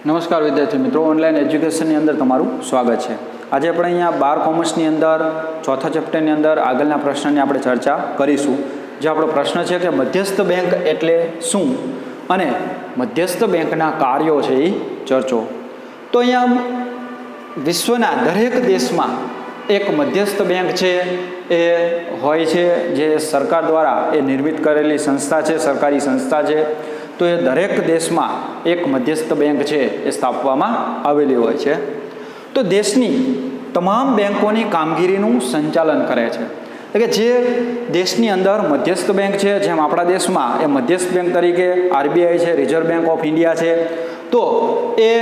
નમસ્કાર વિદ્યાર્થી મિત્રો, ઓનલાઈન એજ્યુકેશનની અંદર તમારું સ્વાગત છે। આજે આપણે અહીંયા 12 કોમર્સની અંદર ચોથા ચેપ્ટરની અંદર આગળના પ્રશ્નની આપણે ચર્ચા કરીશું। જે આપણો પ્રશ્ન છે કે મધ્યસ્થ બેંક એટલે શું અને મધ્યસ્થ બેંકના કાર્યો છે એ ચર્ચો। તો અહીંયા વિશ્વના દરેક દેશમાં એક મધ્યસ્થ બેંક છે એ હોય છે, જે સરકાર દ્વારા એ નિર્મિત કરેલી સંસ્થા છે, સરકારી સંસ્થા છે। તો એ દરેક દેશમાં એક મધ્યસ્થ બેંક છે એ સ્થાપવામાં આવેલી હોય છે। તો દેશની તમામ બેંકોની કામગીરીનું સંચાલન કરે છે। એટલે કે જે દેશની અંદર મધ્યસ્થ બેંક છે, જેમ આપણા દેશમાં એ મધ્યસ્થ બેંક તરીકે આરબીઆઈ છે, રિઝર્વ બેંક ઓફ ઇન્ડિયા છે, તો એ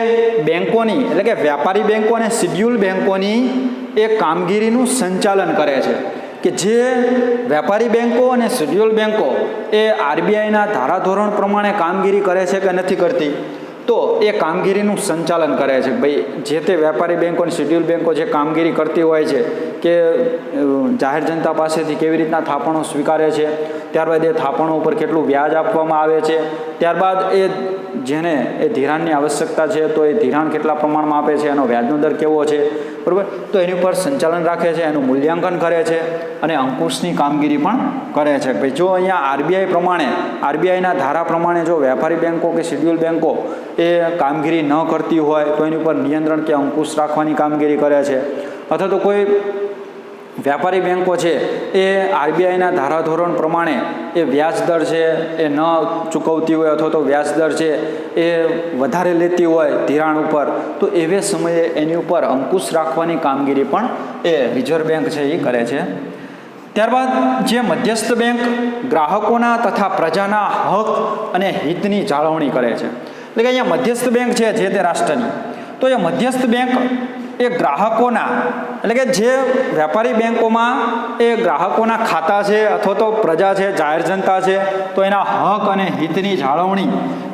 બેંકોની એટલે કે વ્યાપારી બેંકો અને શિડ્યુલ બેંકોની એ કામગીરીનું સંચાલન કરે છે। કે જે વેપારી બેંકો અને શેડ્યુલ બેંકો એ આરબીઆઈના ધારાધોરણ પ્રમાણે કામગીરી કરે છે કે નથી કરતી, તો એ કામગીરીનું સંચાલન કરે છે। ભાઈ જે તે વેપારી બેંકો અને શેડ્યુલ બેંકો જે કામગીરી કરતી હોય છે કે જાહેર જનતા પાસેથી કેવી રીતના થાપણો સ્વીકારે છે, ત્યારબાદ એ થાપણો ઉપર કેટલું વ્યાજ આપવામાં આવે છે, ત્યારબાદ એ જેને એ ધિરાણની આવશ્યકતા છે તો એ ધિરાણ કેટલા પ્રમાણમાં આપે છે, એનો વ્યાજનો દર કેવો છે, બરાબર, તો એની ઉપર સંચાલન રાખે છે, એનું મૂલ્યાંકન કરે છે અને અંકુશની કામગીરી પણ કરે છે। ભાઈ જો અહીંયા આરબીઆઈ પ્રમાણે, આરબીઆઈના ધારા પ્રમાણે જો વેપારી બેંકો કે શેડ્યુલ બેંકો એ કામગીરી ન કરતી હોય તો એની ઉપર નિયંત્રણ કે અંકુશ રાખવાની કામગીરી કરે છે, અથવા તો કોઈ વ્યાપારી બેંકો છે એ આરબીઆઈના ધારાધોરણ પ્રમાણે એ વ્યાજ દર છે એ ન ચૂકવતી હોય અથવા તો વ્યાજ દર છે એ વધારે લેતી હોય ધિરાણ ઉપર, તો એવે સમયે એની ઉપર અંકુશ રાખવાની કામગીરી પણ એ રિઝર્વ બેંક છે એ કરે છે। ત્યારબાદ જે મધ્યસ્થ બેંક ગ્રાહકોના તથા પ્રજાના હક અને હિતની જાળવણી કરે છે। એટલે કે અહીંયા મધ્યસ્થ બેંક છે જે તે રાષ્ટ્રની, તો એ મધ્યસ્થ બેંક એ ગ્રાહકોના એટલે કે જે વેપારી બેંકોમાં એ ગ્રાહકોના ખાતા છે અથવા તો પ્રજા છે, જાહેર જનતા છે, તો એના હક અને હિતની જાળવણી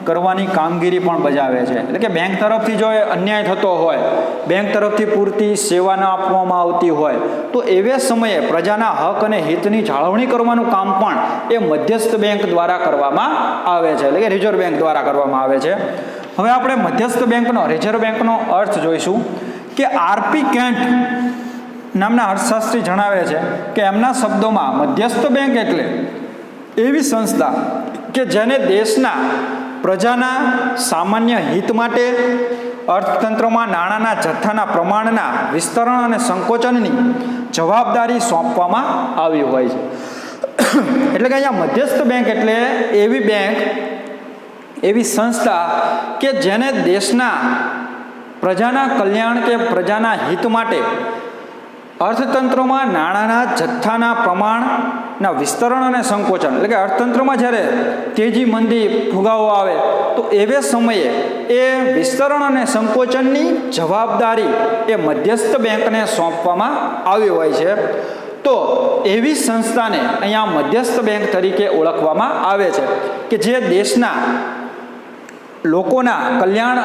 કરવાની કામગીરી પણ બજાવે છે। એટલે કે બેંક તરફથી જો એ અન્યાય થતો હોય, બેંક તરફથી પૂરતી સેવા ન આપવામાં આવતી હોય, તો એવે સમયે પ્રજાના હક અને હિતની જાળવણી કરવાનું કામ પણ એ મધ્યસ્થ બેંક દ્વારા કરવામાં આવે છે, એટલે કે રિઝર્વ બેંક દ્વારા કરવામાં આવે છે। હવે આપણે મધ્યસ્થ બેંકનો, રિઝર્વ બેંકનો અર્થ જોઈશું કે આરપી કેન્ટ નામના અર્થશાસ્ત્રી જણાવે છે કે એમના શબ્દોમાં મધ્યસ્થ બેંક એટલે એવી સંસ્થા કે જેને દેશના પ્રજાના સામાન્ય હિત માટે અર્થતંત્રમાં નાણાંના જથ્થાના પ્રમાણના વિસ્તરણ અને સંકોચનની જવાબદારી સોંપવામાં આવી હોય છે। એટલે કે અહીંયા મધ્યસ્થ બેંક એટલે એવી બેંક, એવી સંસ્થા કે જેને દેશના પ્રજાના કલ્યાણ કે પ્રજાના હિત માટે અર્થતંત્રમાં નાણાંના જથ્થાના પ્રમાણના વિસ્તરણ અને સંકોચન, એટલે કે અર્થતંત્રમાં જ્યારે તેજી, મંદી, ફુગાવો આવે તો એવે સમયે એ વિસ્તરણ અને સંકોચનની જવાબદારી એ મધ્યસ્થ બેંકને સોંપવામાં આવી હોય છે। તો એવી સંસ્થાને અહીંયા મધ્યસ્થ બેંક તરીકે ઓળખવામાં આવે છે કે જે દેશના લોકોના કલ્યાણ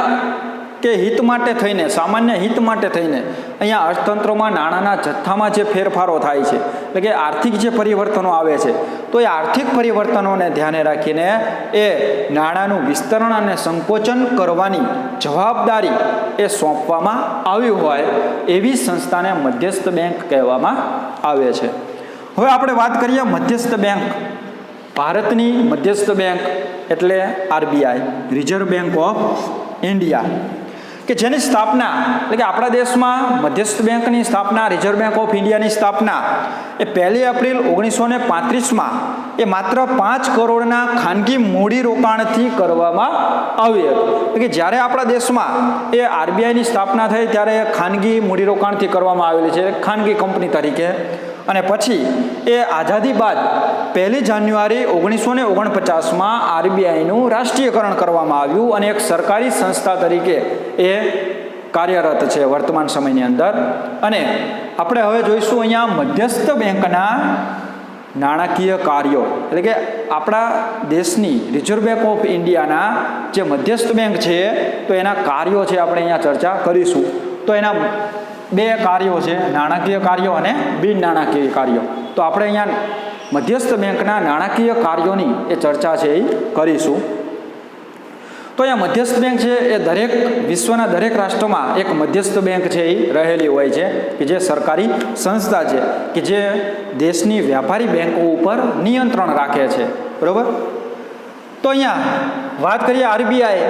કે હિત માટે થઈને, સામાન્ય હિત માટે થઈને અહીંયા અર્થતંત્રમાં નાણાંના જથ્થામાં જે ફેરફારો થાય છે, એટલે કે આર્થિક જે પરિવર્તનો આવે છે, તો એ આર્થિક પરિવર્તનોને ધ્યાને રાખીને એ નાણાંનું વિસ્તરણ અને સંકોચન કરવાની જવાબદારી એ સોંપવામાં આવી હોય એવી સંસ્થાને મધ્યસ્થ બેંક કહેવામાં આવે છે। હવે આપણે વાત કરીએ મધ્યસ્થ બેંક, ભારતની મધ્યસ્થ બેંક એટલે RBI, reserve bank of India, કે જેની સ્થાપના એટલે કે આપણા દેશમાં મધ્યસ્થ બેંકની સ્થાપના, રિઝર્વ બેંક ઓફ ઇન્ડિયાની સ્થાપના એ 1 એપ્રિલ 1935માં એ માત્ર 5 કરોડના ખાનગી મૂડીરોકાણથી કરવામાં આવી હતી। એટલે કે જ્યારે આપણા દેશમાં એ આરબીઆઈની સ્થાપના થઈ ત્યારે ખાનગી મૂડીરોકાણથી કરવામાં આવેલી છે, ખાનગી કંપની તરીકે, અને પછી એ આઝાદી બાદ 1 જાન્યુઆરી 1949માં આરબીઆઈનું રાષ્ટ્રીયકરણ કરવામાં આવ્યું અને એક સરકારી સંસ્થા તરીકે એ કાર્યરત છે વર્તમાન સમયની અંદર। અને આપણે હવે જોઈશું અહીંયા મધ્યસ્થ બેંકના નાણાકીય કાર્યો, એટલે કે આપણા દેશની રિઝર્વ બેંક ઓફ ઇન્ડિયાના જે મધ્યસ્થ બેંક છે તો એના કાર્યો છે આપણે અહીંયા ચર્ચા કરીશું। તો એના 2 કાર્યો છે, નાણાકીય કાર્યો અને બિન નાણાકીય કાર્યો। તો આપણે અહીંયા મધ્યસ્થ બેંકના નાણાકીય કાર્યોની એ ચર્ચા છે એ કરીશું। તો અહીંયા મધ્યસ્થ બેંક છે એ દરેક વિશ્વના દરેક રાષ્ટ્રોમાં એક મધ્યસ્થ બેંક છે એ રહેલી હોય છે કે જે સરકારી સંસ્થા છે કે જે દેશની વ્યાપારી બેંકો ઉપર નિયંત્રણ રાખે છે, બરાબર. તો અહીંયા વાત કરીએ RBI,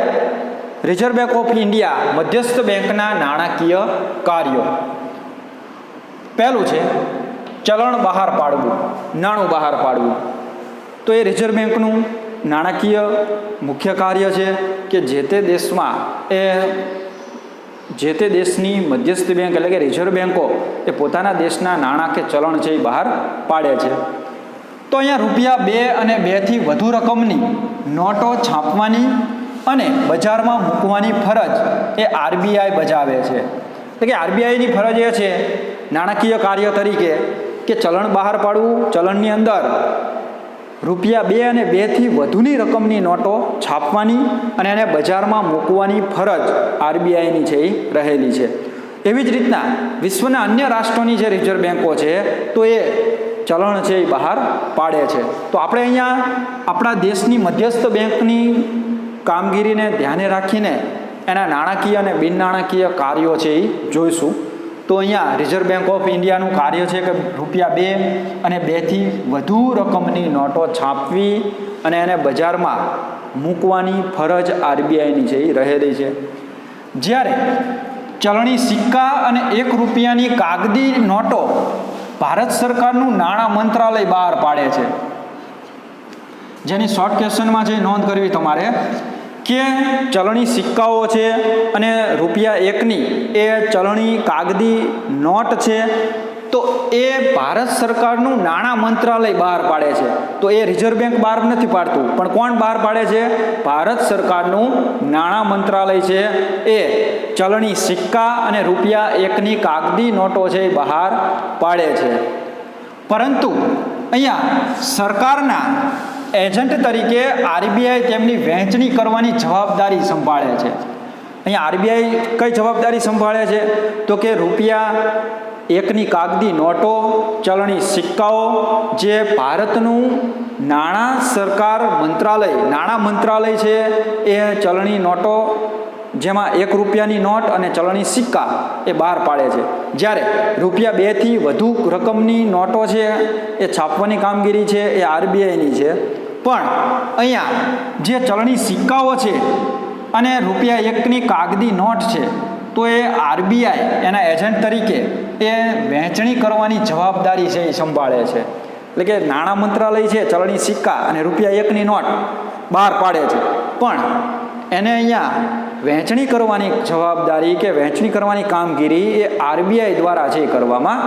reserve bank of India, મધ્યસ્થ બેંકના નાણાકીય કાર્યો. પહેલું છે ચલણ બહાર પાડવું, નાણું બહાર પાડવું. તો એ રિઝર્વ બેંકનું નાણાકીય મુખ્ય કાર્ય છે કે જે તે દેશમાં જે તે દેશની મધ્યસ્થ બેંક એટલે કે રિઝર્વ બેંકો એ પોતાના દેશના નાણાં કે ચલણ છે એ બહાર પાડે છે. તો અહીંયા ₹2 અને 2થી વધુ રકમની નોટો છાપવાની અને બજારમાં મૂકવાની ફરજ એ આરબીઆઈ બજાવે છે. એટલે કે આરબીઆઈની ફરજ એ છે નાણાકીય કાર્ય તરીકે કે ચલણ બહાર પાડવું, ચલણની અંદર ₹2 અને 2થી વધુની રકમની નોટો છાપવાની અને એને બજારમાં મૂકવાની ફરજ આરબીઆઈની છે એ રહેલી છે. એવી જ રીતના વિશ્વના અન્ય રાષ્ટ્રોની જે રિઝર્વ બેંકો છે તો એ ચલણ છે એ બહાર પાડે છે. તો આપણે અહીંયા આપણા દેશની મધ્યસ્થ બેંકની કામગીરીને ધ્યાને રાખીને એના નાણાકીય અને બિન નાણાકીય કાર્યો છે એ જોઈશું. તો અહીંયા રિઝર્વ બેંક ઓફ ઇન્ડિયાનું કાર્ય છે કે ₹2 અને 2થી વધુ રકમની નોટો છાપવી અને એને બજારમાં મૂકવાની ફરજ આરબીઆઈની છે એ રહેલી છે. જ્યારે ચલણી સિક્કા અને ₹1ની કાગદી નોટો ભારત સરકારનું નાણાં મંત્રાલય બહાર પાડે છે. જેની શોર્ટ ક્વેશ્ચનમાં છે નોંધ કરવી તમારે કે ચલણી સિક્કાઓ છે અને ₹1ની એ ચલણી કાગદી નોટ છે તો એ ભારત સરકારનું નાણાં મંત્રાલય બહાર પાડે છે. તો એ રિઝર્વ બેંક બહાર નથી પાડતું, પણ કોણ બહાર પાડે છે? ભારત સરકારનું નાણાં મંત્રાલય છે એ ચલણી સિક્કા અને ₹1ની કાગદી નોટો છે એ બહાર પાડે છે. પરંતુ અહીંયા સરકારના એજન્ટ તરીકે આરબીઆઈ તેમની વહેંચણી કરવાની જવાબદારી સંભાળે છે. અહીંયા આરબીઆઈ કઈ જવાબદારી સંભાળે છે? તો કે ₹1ની કાગદી નોટો, ચલણી સિક્કાઓ જે ભારતનું નાણાં મંત્રાલય છે એ ચલણી નોટો જેમાં ₹1ની નોટ અને ચલણી સિક્કા એ બહાર પાડે છે. જ્યારે ₹2થી વધુ રકમની નોટો છે એ છાપવાની કામગીરી છે એ આરબીઆઈની છે. પણ અહીંયા જે ચલણી સિક્કાઓ છે અને ₹1ની કાગદી નોટ છે તો એ આરબીઆઈ એના એજન્ટ તરીકે એ વહેંચણી કરવાની જવાબદારી છે એ સંભાળે છે. એટલે કે નાણાં મંત્રાલય છે ચલણી સિક્કા અને ₹1ની નોટ બહાર પાડે છે, પણ એને અહીંયા વહેંચણી કરવાની જવાબદારી કે વહેંચણી કરવાની કામગીરી એ આરબીઆઈ દ્વારા છે કરવામાં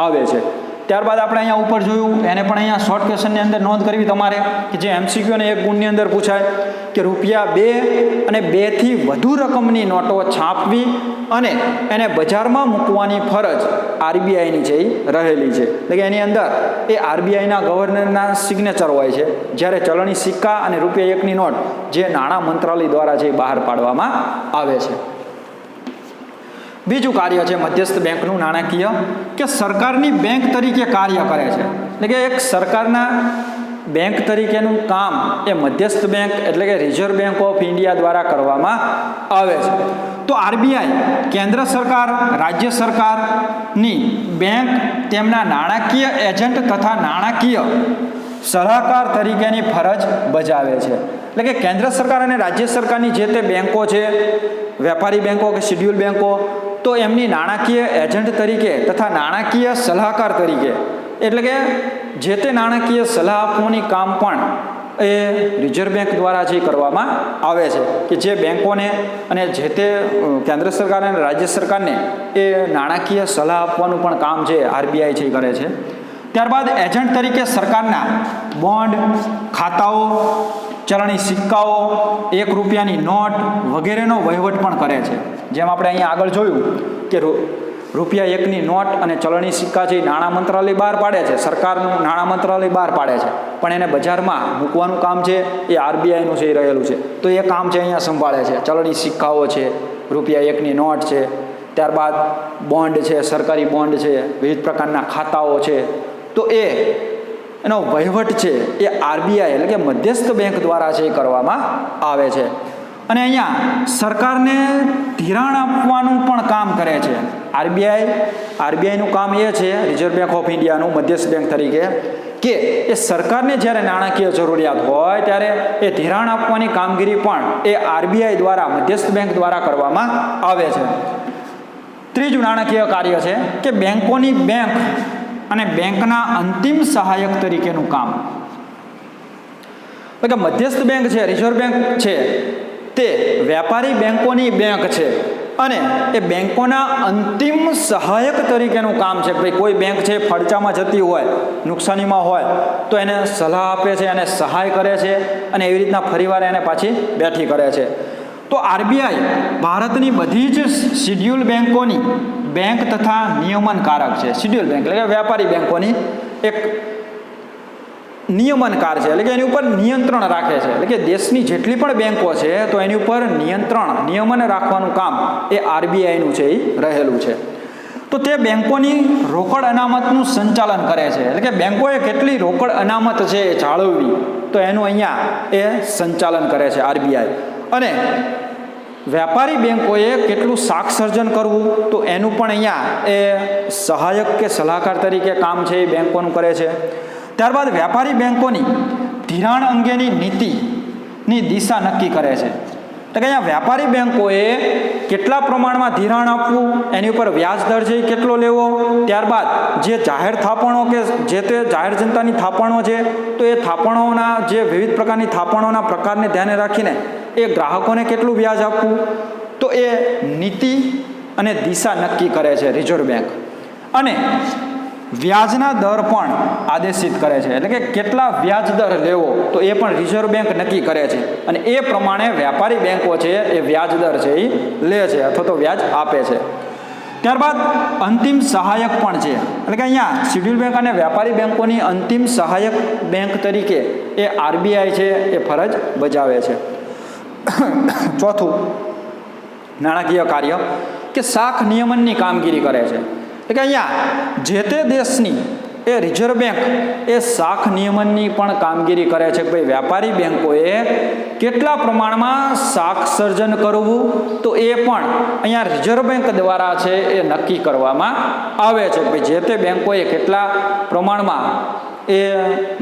આવે છે. ત્યારબાદ આપણે અહીંયા ઉપર જોયું, એને પણ અહીંયા શોર્ટ ક્વેશ્ચનની અંદર નોંધ કરવી તમારે કે જે એમસીક્યુ અને 1 ગુણની અંદર પૂછાય કે ₹2 અને 2થી વધુ રકમની નોટો છાપવી અને એને બજારમાં મૂકવાની ફરજ આરબીઆઈની છે એ રહેલી છે. એટલે કે એની અંદર એ આરબીઆઈના ગવર્નરના સિગ્નેચર હોય છે, જ્યારે ચલણી સિક્કા અને ₹1ની નોટ જે નાણાં મંત્રાલય દ્વારા છે બહાર પાડવામાં આવે છે. બીજું કાર્ય છે મધ્યસ્થ બેંકનું નાણાકીય કે સરકારની બેંક તરીકે કાર્ય કરે છે. એટલે કે એક સરકારના બેંક તરીકેનું કામ એ મધ્યસ્થ બેંક એટલે કે રિઝર્વ બેંક ઓફ ઇન્ડિયા દ્વારા કરવામાં આવે છે. તો આરબીઆઈ કેન્દ્ર સરકાર, રાજ્ય સરકારની બેંક તેમના નાણાકીય એજન્ટ તથા નાણાકીય સલાહકાર તરીકેની ફરજ બજાવે છે. એટલે કે કેન્દ્ર સરકાર અને રાજ્ય સરકારની જે તે બેંકો છે, વેપારી બેંકો કે શેડ્યુલ બેંકો, તો એમની નાણાકીય એજન્ટ તરીકે તથા નાણાકીય સલાહકાર તરીકે, એટલે કે જે તે નાણાકીય સલાહ આપવાની કામ પણ એ રિઝર્વ બેંક દ્વારા જે કરવામાં આવે છે કે જે બેંકોને અને જે તે કેન્દ્ર સરકાર અને રાજ્ય સરકારને એ નાણાકીય સલાહ આપવાનું પણ કામ છે આરબીઆઈ છે કરે છે. ત્યારબાદ એજન્ટ તરીકે સરકારના બોન્ડ, ખાતાઓ, ચલણી સિક્કાઓ, ₹1ની નોટ વગેરેનો વહીવટ પણ કરે છે. જેમ આપણે અહીંયા આગળ જોયું કે ₹1ની નોટ અને ચલણી સિક્કા જે નાણાં મંત્રાલય બહાર પાડે છે, સરકારનું નાણાં મંત્રાલય બહાર પાડે છે, પણ એને બજારમાં મૂકવાનું કામ છે એ આરબીઆઈનું છે એ રહેલું છે. તો એ કામ છે અહીંયા સંભાળે છે. ચલણી સિક્કાઓ છે, ₹1ની નોટ છે, ત્યારબાદ બોન્ડ છે, સરકારી બોન્ડ છે, વિવિધ પ્રકારના ખાતાઓ છે, તો એનો વહીવટ છે એ આરબીઆઈ એટલે કે મધ્યસ્થ બેંક દ્વારા છે એ કરવામાં આવે છે. અને અહીંયા સરકારને ધિરાણ આપવાનું પણ કામ કરે છે. આરબીઆઈનું કામ એ છે, રિઝર્વ બેંક ઓફ ઇન્ડિયાનું મધ્યસ્થ બેંક તરીકે, કે એ સરકારને જ્યારે નાણાકીય જરૂરિયાત હોય ત્યારે એ ધિરાણ આપવાની કામગીરી પણ એ આરબીઆઈ દ્વારા, મધ્યસ્થ બેંક દ્વારા કરવામાં આવે છે. ત્રીજું નાણાકીય કાર્ય છે કે બેંકોની બેંક અને બેંકના અંતિમ સહાયક તરીકેનું કામ. એટલે કે મધ્યસ્થ બેંક છે, રિઝર્વ બેંક છે, તે વ્યાપારી બેંકોની બેંક છે અને એ બેંકોના અંતિમ સહાયક તરીકેનું કામ છે. ભાઈ કોઈ બેંક છે ફડચામાં જતી હોય, નુકસાનીમાં હોય, તો એને સલાહ આપે છે, એને સહાય કરે છે અને એવી રીતના ફરીવાર એને પાછી બેઠી કરે છે. તો આરબીઆઈ ભારતની બધી જ શિડ્યુલ બેંકોની બેંક તથા નિયમનકારક છે. શિડ્યુલ બેંક એટલે કે વ્યાપારી બેંકોની એક નિયમનકાર છે, એટલે કે એની ઉપર નિયંત્રણ રાખે છે. એટલે કે દેશની જેટલી પણ બેંકો છે તો એની ઉપર નિયમન રાખવાનું કામ એ આરબીઆઈનું છે, એ રહેલું છે. તો તે બેંકોની રોકડ અનામતનું સંચાલન કરે છે. એટલે કે બેંકોએ કેટલી રોકડ અનામત છે એ જાળવવી, તો એનું અહીંયા એ સંચાલન કરે છે આરબીઆઈ. અને વ્યાપારી બેંકોએ કેટલું શાક સર્જન કરવું, તો એનું પણ અહીંયા એ સહાયક કે સલાહકાર તરીકે કામ છે એ બેંકોનું કરે છે. ત્યારબાદ વ્યાપારી બેંકોની ધિરાણ અંગેની નીતિની દિશા નક્કી કરે છે. એટલે કે અહીંયા વ્યાપારી બેંકોએ કેટલા પ્રમાણમાં ધિરાણ આપવું, એની ઉપર વ્યાજ દર છે એ કેટલો લેવો, ત્યારબાદ જે જાહેર થાપણો કે જે તે જાહેર જનતાની થાપણો છે, તો એ થાપણોના જે વિવિધ પ્રકારની થાપણોના પ્રકારને ધ્યાને રાખીને એ ગ્રાહકોને કેટલું વ્યાજ આપવું, તો એ નીતિ અને દિશા નક્કી કરે છે રિઝર્વ બેંક. અને વ્યાજના દર પણ આદેશિત કરે છે. એટલે કે કેટલા વ્યાજ દર લેવો, તો એ પણ રિઝર્વ બેંક નક્કી કરે છે અને એ પ્રમાણે વ્યાપારી બેંકો છે એ વ્યાજ દર છે એ લે છે અથવા તો વ્યાજ આપે છે. ત્યારબાદ અંતિમ સહાયક પણ છે. એટલે કે અહીંયા શિડ્યુલ બેંક અને વ્યાપારી બેંકોની અંતિમ સહાયક બેંક તરીકે એ આરબીઆઈ છે એ ફરજ બજાવે છે. ચોથું નાણાકીય કાર્ય કે શાખ નિયમનની કામગીરી કરે છે. એટલે કે અહીંયા જે તે દેશની એ રિઝર્વ બેંક એ શાખ નિયમનની પણ કામગીરી કરે છે કે ભાઈ વ્યાપારી બેંકોએ કેટલા પ્રમાણમાં શાખ સર્જન કરવું, તો એ પણ અહીંયા રિઝર્વ બેંક દ્વારા છે એ નક્કી કરવામાં આવે છે કે ભાઈ જે તે બેંકોએ કેટલા પ્રમાણમાં એ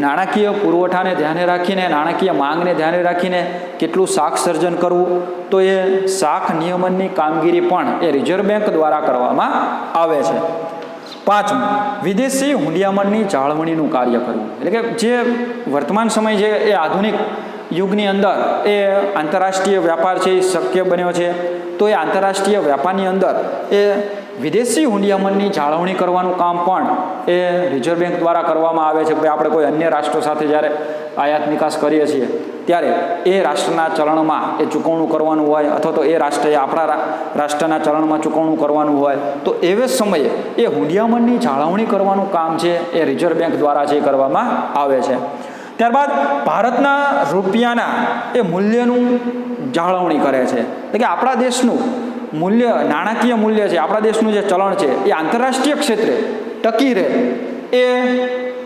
નાણાકીય પુરવઠાને ધ્યાને રાખીને, નાણાકીય માંગને ધ્યાને રાખીને કેટલું શાખ સર્જન કરવું, તો એ શાખ નિયમનની કામગીરી પણ એ રિઝર્વ બેંક દ્વારા કરવામાં આવે છે. પાંચમું, વિદેશી હુંડિયામણની જાળવણીનું કાર્ય કરવું. એટલે કે જે વર્તમાન સમય છે એ આધુનિક યુગની અંદર એ આંતરરાષ્ટ્રીય વ્યાપાર છે એ શક્ય બન્યો છે, તો એ આંતરરાષ્ટ્રીય વ્યાપારની અંદર એ વિદેશી હુંડિયામણની જાળવણી કરવાનું કામ પણ એ રિઝર્વ બેંક દ્વારા કરવામાં આવે છે. ભાઈ આપણે કોઈ અન્ય રાષ્ટ્રો સાથે જ્યારે આયાત નિકાસ કરીએ છીએ ત્યારે એ રાષ્ટ્રના ચલણમાં એ ચૂકવણું કરવાનું હોય અથવા તો એ રાષ્ટ્રએ આપણા રાષ્ટ્રના ચલણમાં ચૂકવણું કરવાનું હોય, તો એવે સમયે એ હુંડિયામણની જાળવણી કરવાનું કામ છે એ રિઝર્વ બેંક દ્વારા જે કરવામાં આવે છે. ત્યારબાદ ભારતના રૂપિયાના એ મૂલ્યનું જાળવણી કરે છે. એટલે કે આપણા દેશનું મૂલ્ય, નાણાકીય મૂલ્ય છે, આપણા દેશનું જે ચલણ છે એ આંતરરાષ્ટ્રીય ક્ષેત્રે ટકી રહે, એ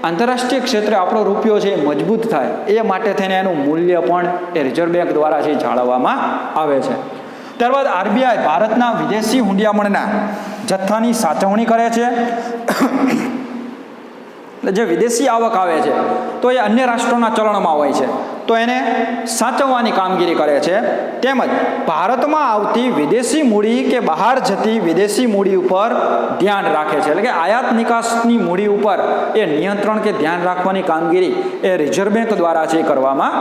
આંતરરાષ્ટ્રીય ક્ષેત્રે આપણો રૂપિયો છે એ મજબૂત થાય, એ માટે થઈને એનું મૂલ્ય પણ એ રિઝર્વ બેંક દ્વારા છે જાળવવામાં આવે છે. ત્યારબાદ આરબીઆઈ ભારતના વિદેશી હુંડિયામણના જથ્થાની સાચવણી કરે છે. જે વિદેશી આવક આવે છે તો એ અન્ય રાષ્ટ્રોના ચલણમાં હોય છે, તો એને સાચવવાની કામગીરી કરે છે. તેમજ ભારતમાં આવતી વિદેશી મૂડી કે બહાર જતી વિદેશી મૂડી ઉપર ધ્યાન રાખે છે. એટલે કે આયાત નિકાસની મૂડી ઉપર એ નિયંત્રણ કે ધ્યાન રાખવાની કામગીરી એ રિઝર્વ બેંક દ્વારા છે કરવામાં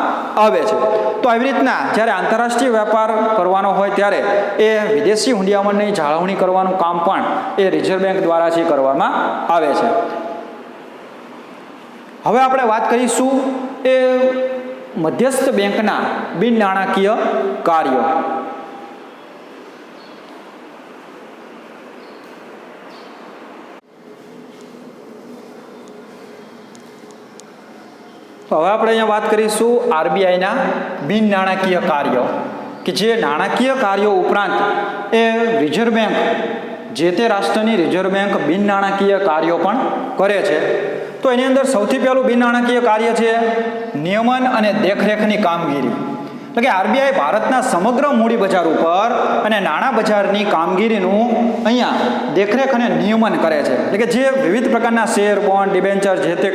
આવે છે. તો આવી રીતના જ્યારે આંતરરાષ્ટ્રીય વેપાર કરવાનો હોય ત્યારે એ વિદેશી હુંડિયામણની જાળવણી કરવાનું કામ પણ એ રિઝર્વ બેંક દ્વારા છે કરવામાં આવે છે. હવે આપણે વાત કરીશું એ મધ્યસ્થ બેંકના બિન નાણાકીય કાર્યો. તો હવે આપણે અહીંયા વાત કરીશું આરબીઆઈના બિન નાણાકીય કાર્યો, કે જે નાણાકીય કાર્યો ઉપરાંત એ રિઝર્વ બેંક, જે તે રાષ્ટ્રની રિઝર્વ બેંક બિન નાણાકીય કાર્યો પણ કરે છે. તો એની અંદર સૌથી પહેલું બિન નાણાકીય કાર્ય છે નિયમન અને દેખરેખની કામગીરી. એટલે કે આરબીઆઈ ભારતના સમગ્ર મૂડી બજાર ઉપર અને નાણાં બજારની કામગીરીનું અહીંયા દેખરેખ અને નિયમન કરે છે. એટલે કે જે વિવિધ પ્રકારના શેર, બોન્ડ, ડિબેન્ચર જે તે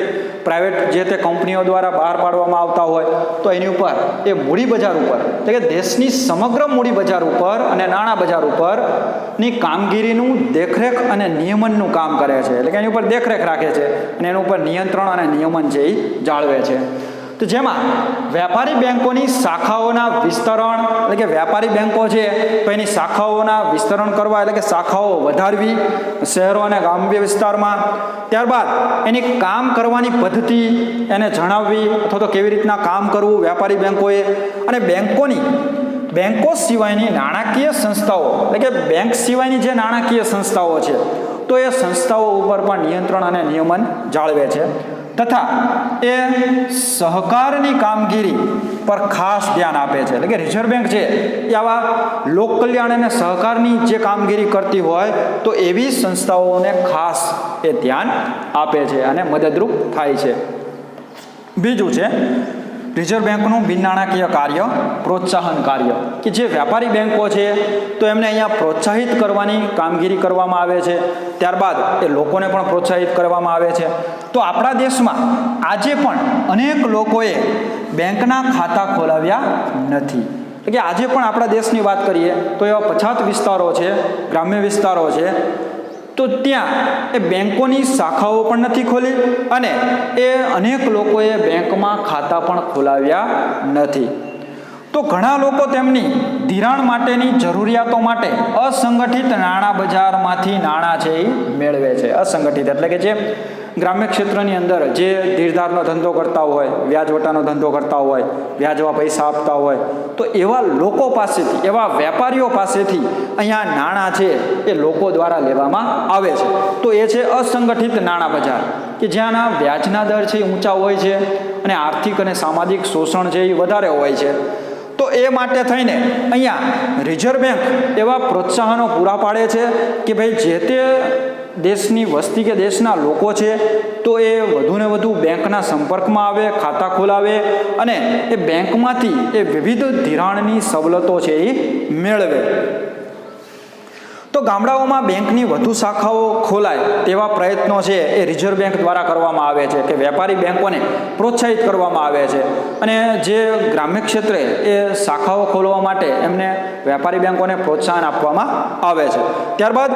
પ્રાઇવેટ જે તે કંપનીઓ દ્વારા બહાર પાડવામાં આવતા હોય તો એની ઉપર એ મૂડી બજાર ઉપર એટલે કે દેશની સમગ્ર મૂડી બજાર ઉપર અને નાણાં બજાર ઉપરની કામગીરીનું દેખરેખ અને નિયમનનું કામ કરે છે. એટલે કે એની ઉપર દેખરેખ રાખે છે અને એની ઉપર નિયંત્રણ અને નિયમન છે એ જાળવે છે. તો જેમાં વ્યાપારી બેંકોની શાખાઓના વિસ્તરણ એટલે કે વ્યાપારી બેંકો છે તો એની શાખાઓના વિસ્તરણ કરવા એટલે કે શાખાઓ વધારવી શહેરો અને ગ્રામ્ય વિસ્તારમાં. ત્યારબાદ એની કામ કરવાની પદ્ધતિ એને જણાવવી અથવા તો કેવી રીતના કામ કરવું વ્યાપારી બેંકોએ, અને બેંકો સિવાયની નાણાકીય સંસ્થાઓ એટલે કે બેંક સિવાયની જે નાણાકીય સંસ્થાઓ છે તો એ સંસ્થાઓ ઉપર પણ નિયંત્રણ અને નિયમન જાળવે છે તથા એ સહકારની કામગીરી પર ખાસ ધ્યાન આપે છે. એટલે કે રિઝર્વ બેંક છે એ આવા લોક કલ્યાણ અને સહકારની જે કામગીરી કરતી હોય તો એવી સંસ્થાઓને ખાસ એ ધ્યાન આપે છે અને મદદરૂપ થાય છે. બીજું છે રિઝર્વ બેંકનું બિન નાણાકીય કાર્ય પ્રોત્સાહન કાર્ય, કે જે વ્યાપારી બેંકો છે તો એમને અહીંયા પ્રોત્સાહિત કરવાની કામગીરી કરવામાં આવે છે. ત્યારબાદ એ લોકોને પણ પ્રોત્સાહિત કરવામાં આવે છે. તો આપણા દેશમાં આજે પણ અનેક લોકોએ બેંકના ખાતા ખોલાવ્યા નથી. એટલે કે આજે પણ આપણા દેશની વાત કરીએ તો એવા પછાત વિસ્તારો છે, ગ્રામ્ય વિસ્તારો છે, તો ત્યાં એ બેંકોની શાખાઓ પણ નથી ખોલી અને એ અનેક લોકોએ બેંકમાં ખાતા પણ ખોલાવ્યા નથી. તો ઘણા લોકો તેમની ધિરાણ માટેની જરૂરિયાતો માટે અસંગઠિત નાણાં બજારમાંથી નાણાં છે એ મેળવે છે. અસંગઠિત એટલે કે જે ગ્રામ્ય ક્ષેત્રની અંદર જે ધીરધારનો ધંધો કરતા હોય, વ્યાજવટાનો ધંધો કરતા હોય, વ્યાજવા પૈસા આપતા હોય તો એવા લોકો પાસેથી, એવા વેપારીઓ પાસેથી અહીંયા નાણાં છે એ લોકો દ્વારા લેવામાં આવે છે. તો એ છે અસંગઠિત નાણાં બજાર, કે જ્યાંના વ્યાજના દર છે એ ઊંચા હોય છે અને આર્થિક અને સામાજિક શોષણ છે એ વધારે હોય છે. તો એ માટે થઈને અહીંયા રિઝર્વ બેંક એવા પ્રોત્સાહનો પૂરા પાડે છે કે ભાઈ જે તે દેશની વસ્તી કે દેશના લોકો છે તો એ વધુને વધુ બેંકના સંપર્કમાં આવે, ખાતા ખોલાવે અને એ બેંકમાંથી એ વિવિધ ધિરાણની સવલતો છે એ મેળવે. તો ગામડાઓમાં બેંકની વધુ શાખાઓ ખોલાય તેવા પ્રયત્નો છે એ રિઝર્વ બેંક દ્વારા કરવામાં આવે છે, કે વેપારી બેંકોને પ્રોત્સાહિત કરવામાં આવે છે અને જે ગ્રામ્ય ક્ષેત્રે એ શાખાઓ ખોલવા માટે એમને વેપારી બેંકોને પ્રોત્સાહન આપવામાં આવે છે. ત્યારબાદ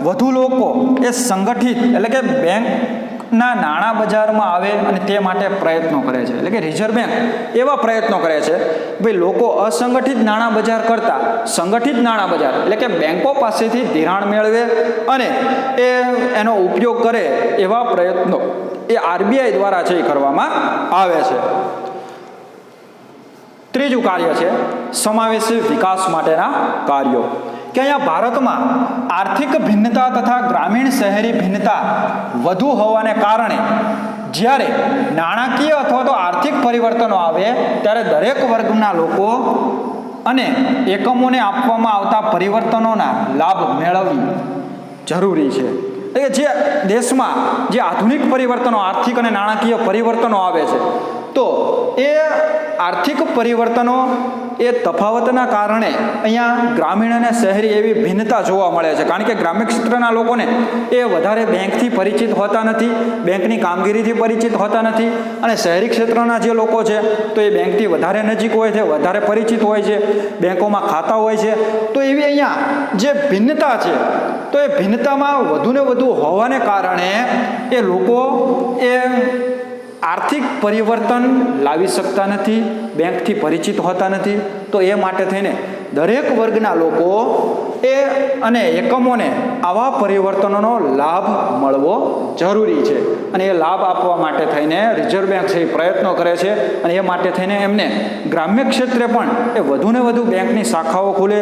વધુ લોકો એ સંગઠિત એટલે કે બેંકના નાણાં બજારમાં આવે અને તે માટે પ્રયત્નો કરે છે. એટલે કે રિઝર્વ બેંક એવા પ્રયત્નો કરે છે ભાઈ લોકો અસંગઠિત નાણાં બજાર કરતાં સંગઠિત નાણાં બજાર એટલે કે બેંકો પાસેથી ધિરાણ મેળવે અને એનો ઉપયોગ કરે એવા પ્રયત્નો એ આરબીઆઈ દ્વારા છે એ કરવામાં આવે છે. ત્રીજું કાર્ય છે સમાવેશી વિકાસ માટેના કાર્યો, કે અહીંયા ભારતમાં આર્થિક ભિન્નતા તથા ગ્રામીણ શહેરી ભિન્નતા વધુ હોવાને કારણે જ્યારે નાણાકીય અથવા તો આર્થિક પરિવર્તનો આવે ત્યારે દરેક વર્ગના લોકો અને એકમોને આપવામાં આવતા પરિવર્તનોના લાભ મેળવવી જરૂરી છે. એટલે જે દેશમાં જે આધુનિક પરિવર્તનો, આર્થિક અને નાણાકીય પરિવર્તનો આવે છે તો એ આર્થિક પરિવર્તનો એ તફાવતના કારણે અહીંયા ગ્રામીણ અને શહેરી એવી ભિન્નતા જોવા મળે છે. કારણ કે ગ્રામ્ય ક્ષેત્રના લોકોને એ વધારે બેંકથી પરિચિત હોતા નથી, બેંકની કામગીરીથી પરિચિત હોતા નથી, અને શહેરી ક્ષેત્રના જે લોકો છે તો એ બેંકથી વધારે નજીક હોય છે, વધારે પરિચિત હોય છે, બેંકોમાં ખાતા હોય છે. તો એવી અહીંયા જે ભિન્નતા છે તો એ ભિન્નતામાં વધુને વધુ હોવાને કારણે એ લોકો એ આર્થિક પરિવર્તન લાવી શકતા નથી, બેંકથી પરિચિત હોતા નથી. તો એ માટે થઈને દરેક વર્ગના લોકો એ અને એકમોને આવા પરિવર્તનોનો લાભ મળવો જરૂરી છે અને એ લાભ આપવા માટે થઈને રિઝર્વ બેંક છે એ પ્રયત્નો કરે છે અને એ માટે થઈને એમને ગ્રામ્ય ક્ષેત્રે પણ એ વધુને વધુ બેંકની શાખાઓ ખોલે,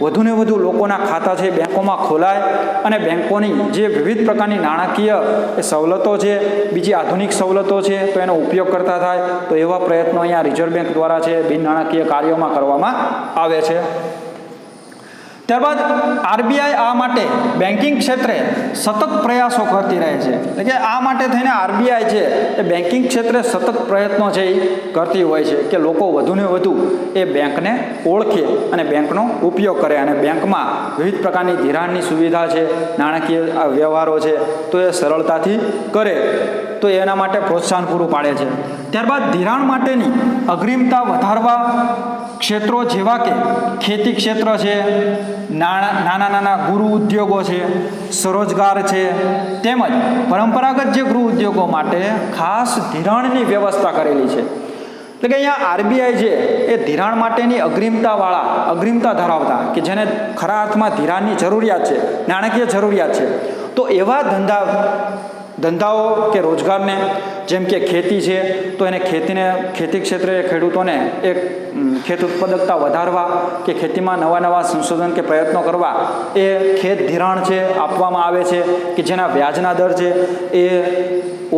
વધુને વધુ લોકોના ખાતા છે બેંકોમાં ખોલાય અને બેંકોની જે વિવિધ પ્રકારની નાણાકીય એ સવલતો છે, બીજી આધુનિક સવલતો છે તો એનો ઉપયોગ કરતા થાય. તો એવા પ્રયત્નો અહીંયા રિઝર્વ બેંક દ્વારા છે બિન નાણાકીય કાર્યોમાં કરવામાં આવે છે. ત્યારબાદ આરબીઆઈ આ માટે બેન્કિંગ ક્ષેત્રે સતત પ્રયાસો કરતી રહે છે, એટલે કે આ માટે થઈને આરબીઆઈ છે એ બેન્કિંગ ક્ષેત્રે સતત પ્રયત્નો છે એ કરતી હોય છે કે લોકો વધુને વધુ એ બેંકને ઓળખે અને બેંકનો ઉપયોગ કરે અને બેંકમાં વિવિધ પ્રકારની ધિરાણની સુવિધા છે, નાણાકીય વ્યવહારો છે તો એ સરળતાથી કરે, તો એના માટે પ્રોત્સાહન પૂરું પાડે છે. ત્યારબાદ ધિરાણ માટેની અગ્રિમતા વધારવા ક્ષેત્રો જેવા કે ખેતી ક્ષેત્ર છે, નાના નાના ગૃહ ઉદ્યોગો છે, સ્વરોજગાર છે, તેમજ પરંપરાગત જે ગૃહ ઉદ્યોગો માટે ખાસ ધિરાણની વ્યવસ્થા કરેલી છે. એટલે કે અહીંયા આરબીઆઈ છે એ ધિરાણ માટેની અગ્રિમતા ધરાવતા કે જેને ખરા અર્થમાં ધિરાણની જરૂરિયાત છે, નાણાકીય જરૂરિયાત છે, તો એવા ધંધાઓ કે રોજગારને જેમ કે ખેતી છે તો એને ખેતી ક્ષેત્રે ખેડૂતોને એક ખેત ઉત્પાદકતા વધારવા કે ખેતીમાં નવા સંશોધન કે પ્રયત્નો કરવા એ ખેત ધિરાણ છે આપવામાં આવે છે કે જેના વ્યાજના દર છે એ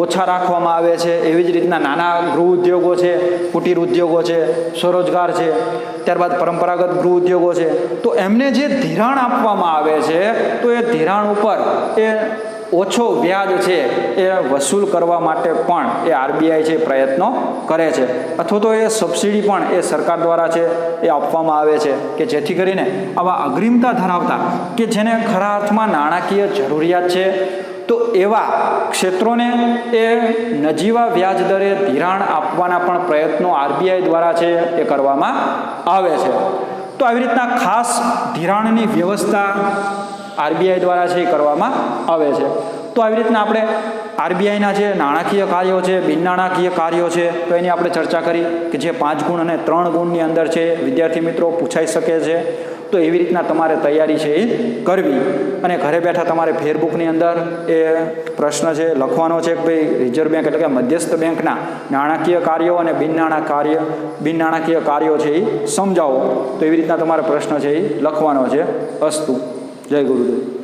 ઓછા રાખવામાં આવે છે. એવી જ રીતના નાના ગૃહ ઉદ્યોગો છે, કુટીર ઉદ્યોગો છે, સ્વરોજગાર છે, ત્યારબાદ પરંપરાગત ગૃહ ઉદ્યોગો છે, તો એમને જે ધિરાણ આપવામાં આવે છે તો એ ધિરાણ ઉપર એ ઓછો વ્યાજ છે એ વસૂલ કરવા માટે પણ એ આરબીઆઈ છે પ્રયત્નો કરે છે, અથવા તો એ સબસિડી પણ એ સરકાર દ્વારા છે એ આપવામાં આવે છે કે જેથી કરીને આવા અગ્રિમતા ધરાવતા કે જેને ખરા અર્થમાં નાણાકીય જરૂરિયાત છે તો એવા ક્ષેત્રોને એ નજીવા વ્યાજ દરે ધિરાણ આપવાના પણ પ્રયત્નો આરબીઆઈ દ્વારા છે એ કરવામાં આવે છે. તો આવી રીતના ખાસ ધિરાણની વ્યવસ્થા આરબીઆઈ દ્વારા છે એ કરવામાં આવે છે. તો આવી રીતના આપણે આરબીઆઈના જે નાણાકીય કાર્યો છે, બિન નાણાકીય કાર્યો છે, તો એની આપણે ચર્ચા કરી કે જે 5 ગુણ અને 3 ગુણની અંદર છે વિદ્યાર્થી મિત્રો પૂછાઈ શકે છે. તો એવી રીતના તમારે તૈયારી છે એ કરવી અને ઘરે બેઠા તમારે ફેરબુકની અંદર એ પ્રશ્ન છે લખવાનો છે કે ભાઈ રિઝર્વ બેંક એટલે કે મધ્યસ્થ બેંકના નાણાકીય કાર્યો અને બિન નાણાકીય કાર્યો છે એ સમજાવો. તો એવી રીતના તમારે પ્રશ્ન છે એ લખવાનો છે. અસ્તુ. જય ગુરુદેવ.